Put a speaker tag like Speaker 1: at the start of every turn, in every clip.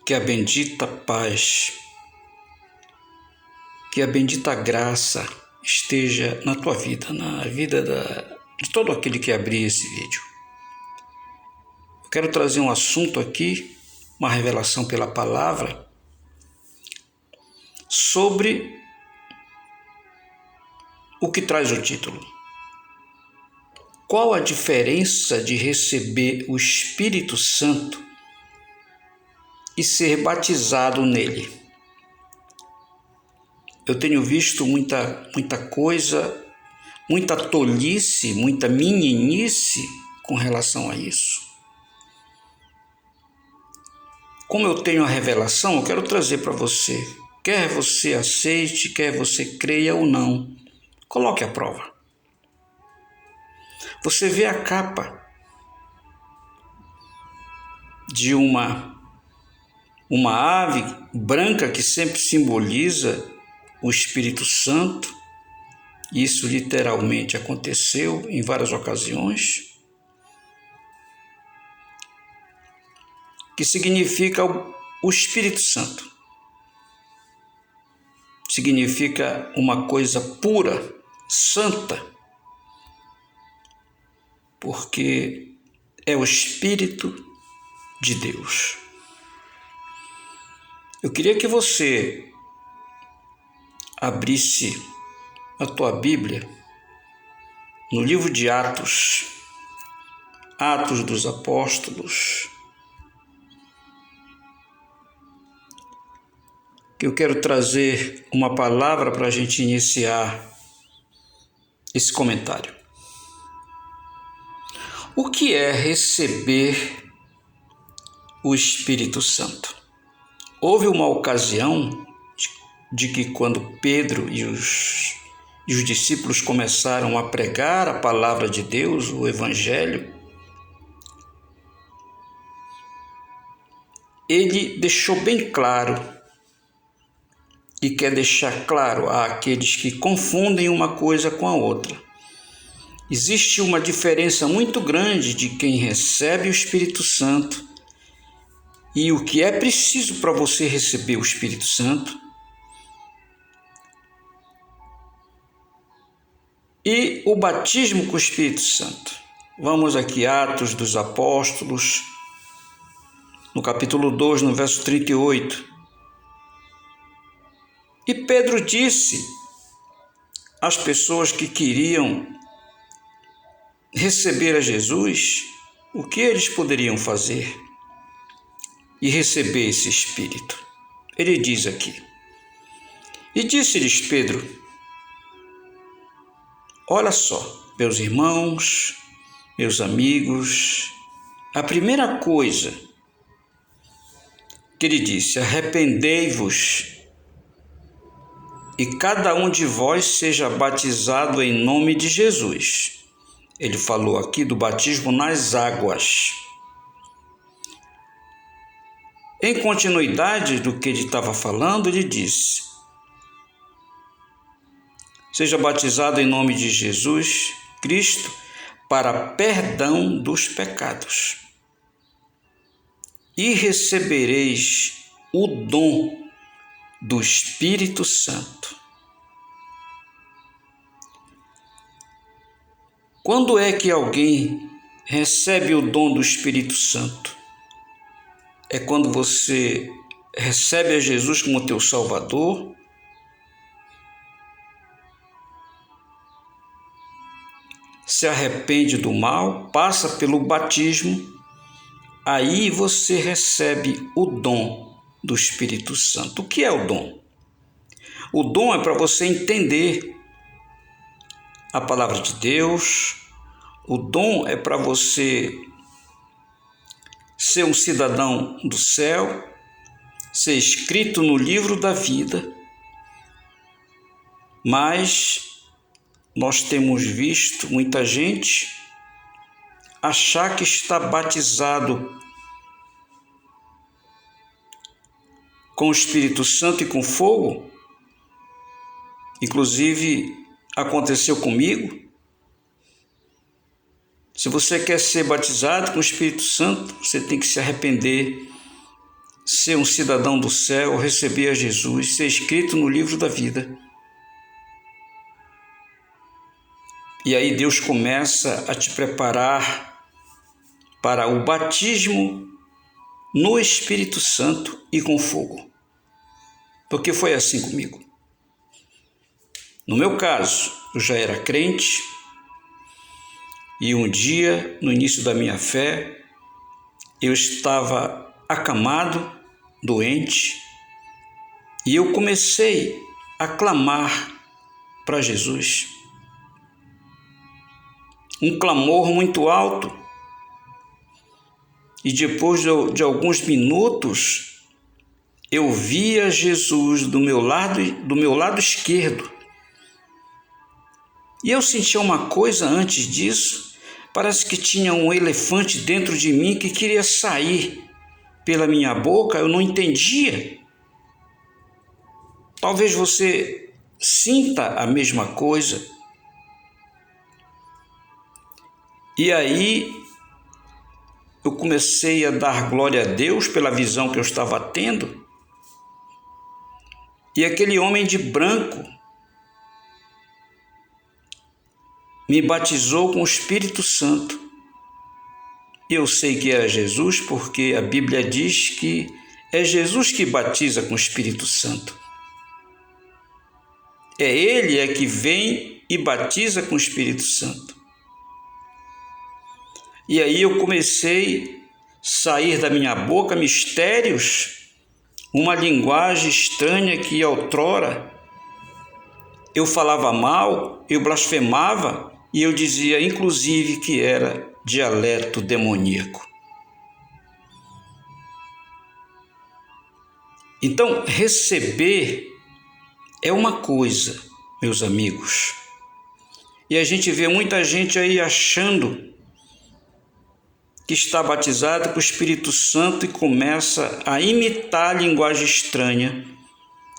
Speaker 1: que a bendita paz, que a bendita graça esteja na tua vida, na vida de todo aquele que abrir esse vídeo. Eu quero trazer um assunto aqui, uma revelação pela palavra, sobre o que traz o título. Qual a diferença de receber o Espírito Santo e ser batizado nele? Eu tenho visto muita coisa, muita tolice, muita meninice com relação a isso. Como eu tenho a revelação, eu quero trazer para você. Quer você aceite, quer você creia ou não, coloque à prova. Você vê a capa de uma ave branca que sempre simboliza o Espírito Santo. Isso literalmente aconteceu em várias ocasiões. Que significa o Espírito Santo. Significa uma coisa pura, santa, porque é o Espírito de Deus. Eu queria que você abrisse a tua Bíblia no livro de Atos, Atos dos Apóstolos, que eu quero trazer uma palavra para a gente iniciar esse comentário. O que é receber o Espírito Santo? Houve uma ocasião de que quando Pedro e os discípulos começaram a pregar a palavra de Deus, o Evangelho, ele deixou bem claro e quer deixar claro àqueles que confundem uma coisa com a outra. Existe uma diferença muito grande de quem recebe o Espírito Santo e o que é preciso para você receber o Espírito Santo e o batismo com o Espírito Santo. Vamos aqui, Atos dos Apóstolos, no capítulo 2, no verso 38. E Pedro disse às pessoas que queriam receber a Jesus o que eles poderiam fazer e receber esse Espírito. Ele diz aqui: e disse-lhes Pedro: olha só, meus irmãos, meus amigos, a primeira coisa que ele disse: arrependei-vos e cada um de vós seja batizado em nome de Jesus. Ele falou aqui do batismo nas águas. Em continuidade do que ele estava falando, ele disse: seja batizado em nome de Jesus Cristo para perdão dos pecados, e recebereis o dom do Espírito Santo. Quando é que alguém recebe o dom do Espírito Santo? É quando você recebe a Jesus como teu Salvador, se arrepende do mal, passa pelo batismo, aí você recebe o dom do Espírito Santo. O que é o dom? O dom é para você entender a palavra de Deus. O dom é para você ser um cidadão do céu, ser escrito no livro da vida. Mas nós temos visto muita gente achar que está batizado com o Espírito Santo e com fogo. Inclusive, aconteceu comigo. Se você quer ser batizado com o Espírito Santo, você tem que se arrepender ser um cidadão do céu, receber a Jesus, ser escrito no livro da vida. E aí Deus começa a te preparar para o batismo no Espírito Santo e com fogo. Porque foi assim comigo. No meu caso, eu já era crente e um dia, no início da minha fé, eu estava acamado, doente, e eu comecei a clamar para Jesus. Um clamor muito alto. E depois de alguns minutos, eu via Jesus do meu lado esquerdo. E eu sentia uma coisa antes disso. Parece que tinha um elefante dentro de mim que queria sair pela minha boca. Eu não entendia. Talvez você sinta a mesma coisa. E aí eu comecei a dar glória a Deus pela visão que eu estava tendo. E aquele homem de branco me batizou com o Espírito Santo. Eu sei que era Jesus porque a Bíblia diz que é Jesus que batiza com o Espírito Santo. É Ele que vem e batiza com o Espírito Santo. E aí eu comecei a sair da minha boca mistérios, uma linguagem estranha que outrora eu falava mal, eu blasfemava e eu dizia inclusive que era dialeto demoníaco. Então, receber é uma coisa, meus amigos. E a gente vê muita gente aí achando que está batizado com o Espírito Santo e começa a imitar a linguagem estranha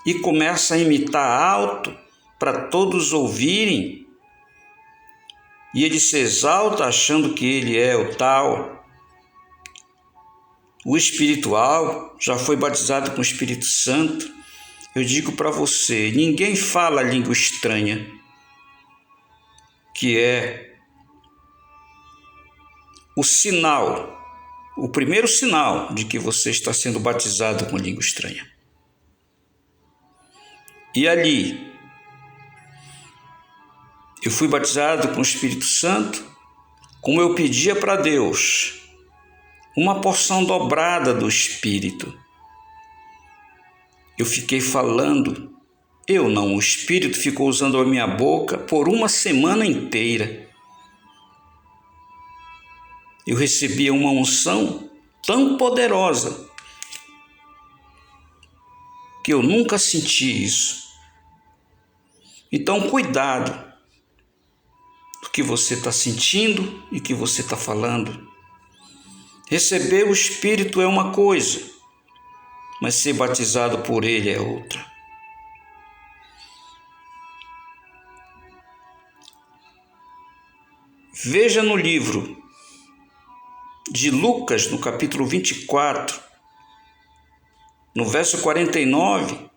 Speaker 1: e começa a imitar alto para todos ouvirem. E ele se exalta achando que ele é o tal, o espiritual, já foi batizado com o Espírito Santo. Eu digo para você, ninguém fala língua estranha, que é o sinal, o primeiro sinal de que você está sendo batizado com língua estranha. E ali, eu fui batizado com o Espírito Santo, como eu pedia para Deus, uma porção dobrada do Espírito. Eu fiquei falando, eu não, o Espírito ficou usando a minha boca por uma semana inteira. Eu recebia uma unção tão poderosa que eu nunca senti isso. Então, cuidado do que você está sentindo e que você está falando. Receber o Espírito é uma coisa, mas ser batizado por Ele é outra. Veja no livro de Lucas, no capítulo 24, no verso 49,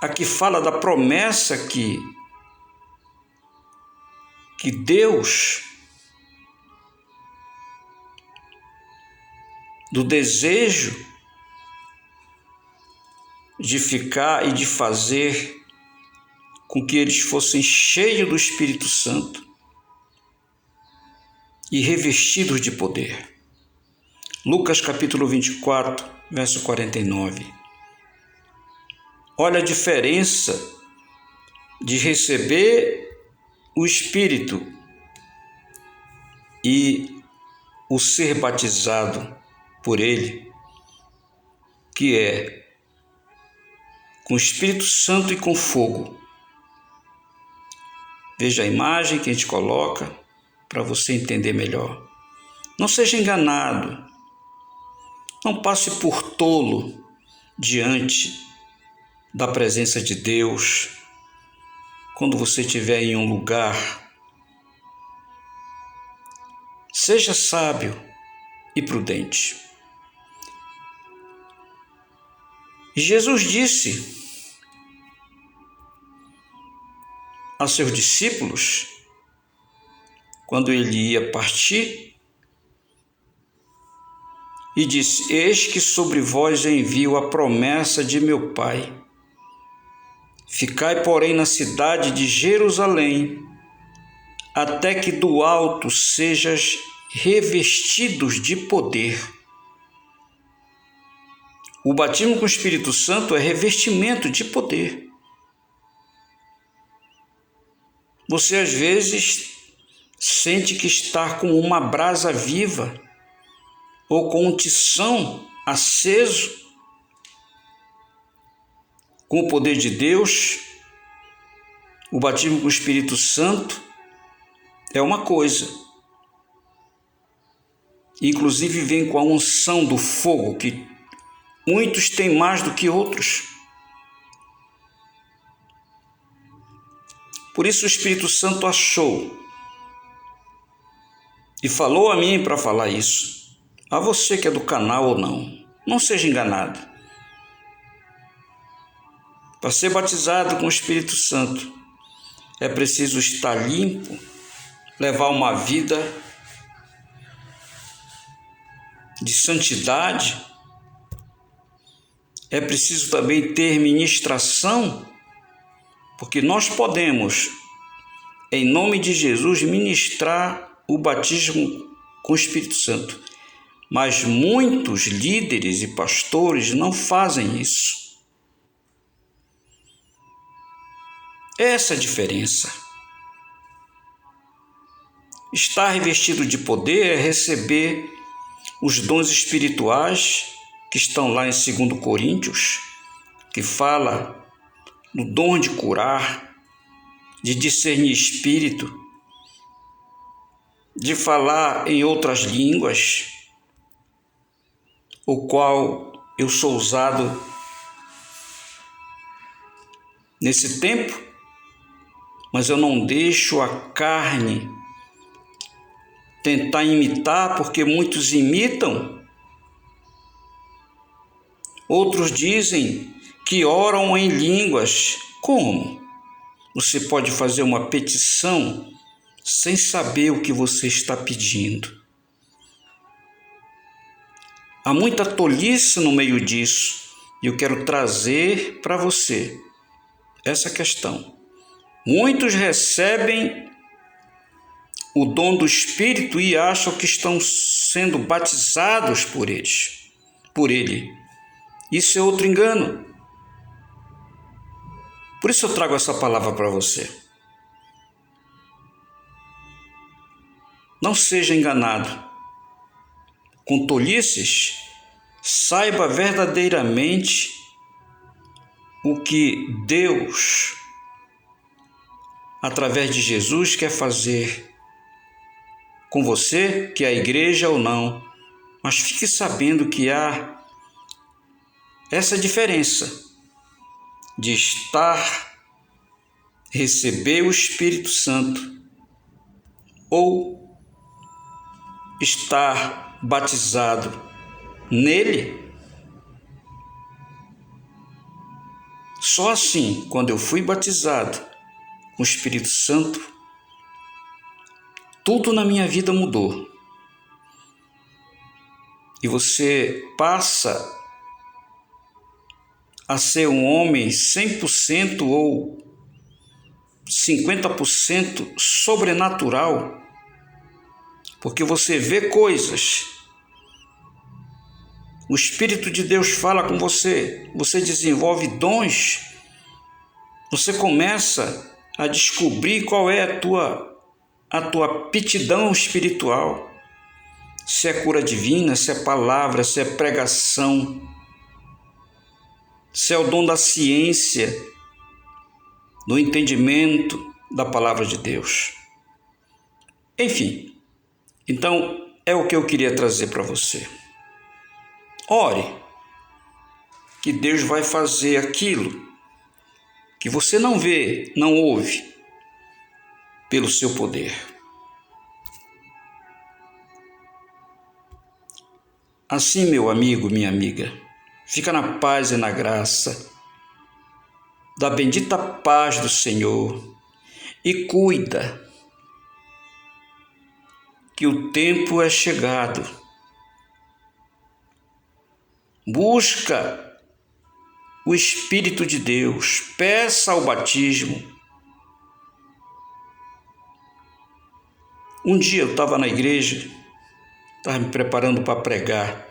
Speaker 1: aqui fala da promessa que Deus, do desejo de ficar e de fazer com que eles fossem cheios do Espírito Santo e revestidos de poder. Lucas capítulo 24, verso 49. Olha a diferença de receber o Espírito e o ser batizado por Ele, que é com o Espírito Santo e com fogo. Veja a imagem que a gente coloca para você entender melhor. Não seja enganado. Não passe por tolo diante da presença de Deus quando você estiver em um lugar. Seja sábio e prudente. Jesus disse a seus discípulos, quando ele ia partir, e disse: Eis que sobre vós envio a promessa de meu Pai. Ficai, porém, na cidade de Jerusalém, até que do alto sejais revestidos de poder. O batismo com o Espírito Santo é revestimento de poder. Você às vezes sente que está com uma brasa viva ou com um tição aceso com o poder de Deus. O batismo com o Espírito Santo é uma coisa. Inclusive vem com a unção do fogo, que muitos têm mais do que outros. Por isso o Espírito Santo achou e falou a mim para falar isso. A você que é do canal ou não seja enganado. Para ser batizado com o Espírito Santo, é preciso estar limpo, levar uma vida de santidade. É preciso também ter ministração, porque nós podemos, em nome de Jesus, ministrar o batismo com o Espírito Santo. Mas muitos líderes e pastores não fazem isso. Essa é a diferença. Estar revestido de poder é receber os dons espirituais que estão lá em 2 Coríntios, que fala do dom de curar, de discernir espírito, de falar em outras línguas, o qual eu sou usado nesse tempo, mas eu não deixo a carne tentar imitar, porque muitos imitam. Outros dizem que oram em línguas. Como? Você pode fazer uma petição sem saber o que você está pedindo. Há muita tolice no meio disso, e eu quero trazer para você essa questão. Muitos recebem o dom do Espírito e acham que estão sendo batizados por ele. Isso é outro engano. Por isso eu trago essa palavra para você. Não seja enganado com tolices, saiba verdadeiramente o que Deus, através de Jesus, quer fazer com você, que é a igreja ou não, mas fique sabendo que há essa diferença de receber o Espírito Santo ou estar batizado nele. Só assim, quando eu fui batizado com o Espírito Santo, tudo na minha vida mudou. E você passa a ser um homem 100% ou 50% sobrenatural, porque você vê coisas. O Espírito de Deus fala com você, você desenvolve dons, você começa a descobrir qual é a tua aptidão espiritual, se é cura divina, se é palavra, se é pregação, se é o dom da ciência, do entendimento da palavra de Deus. Enfim, então é o que eu queria trazer para você. Ore, que Deus vai fazer aquilo que você não vê, não ouve, pelo seu poder. Assim, meu amigo, minha amiga, Fica na paz e na graça da bendita paz do Senhor e cuida, que o tempo é chegado. Busca o Espírito de Deus, peça o batismo. Um dia eu estava na igreja, estava me preparando para pregar,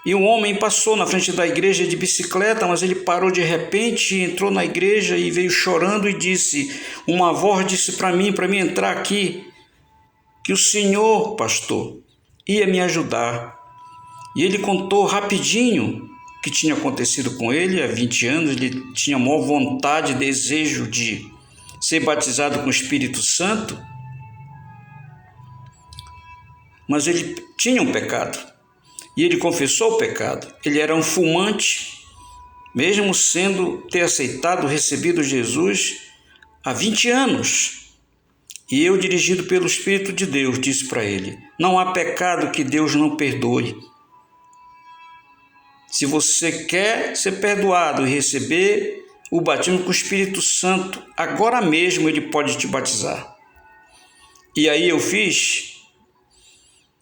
Speaker 1: e um homem passou na frente da igreja de bicicleta, mas ele parou de repente, entrou na igreja e veio chorando e disse, uma voz disse para mim entrar aqui, que o Senhor, pastor, ia me ajudar. E ele contou rapidinho o que tinha acontecido com ele há 20 anos, ele tinha maior vontade, desejo de ser batizado com o Espírito Santo, mas ele tinha um pecado, e ele confessou o pecado. Ele era um fumante, mesmo ter aceitado, recebido Jesus há 20 anos. E eu, dirigido pelo Espírito de Deus, disse para ele, não há pecado que Deus não perdoe. Se você quer ser perdoado e receber o batismo com o Espírito Santo, agora mesmo ele pode te batizar. E aí eu fiz.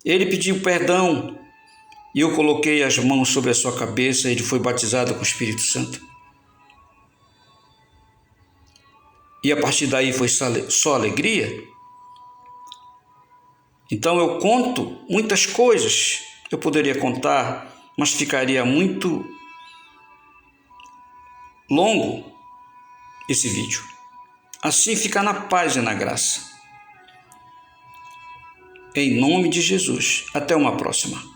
Speaker 1: Ele pediu perdão e eu coloquei as mãos sobre a sua cabeça e ele foi batizado com o Espírito Santo. E a partir daí foi só alegria. Então eu conto muitas coisas, eu poderia contar, mas ficaria muito longo esse vídeo. Assim, fica na paz e na graça. Em nome de Jesus. Até uma próxima.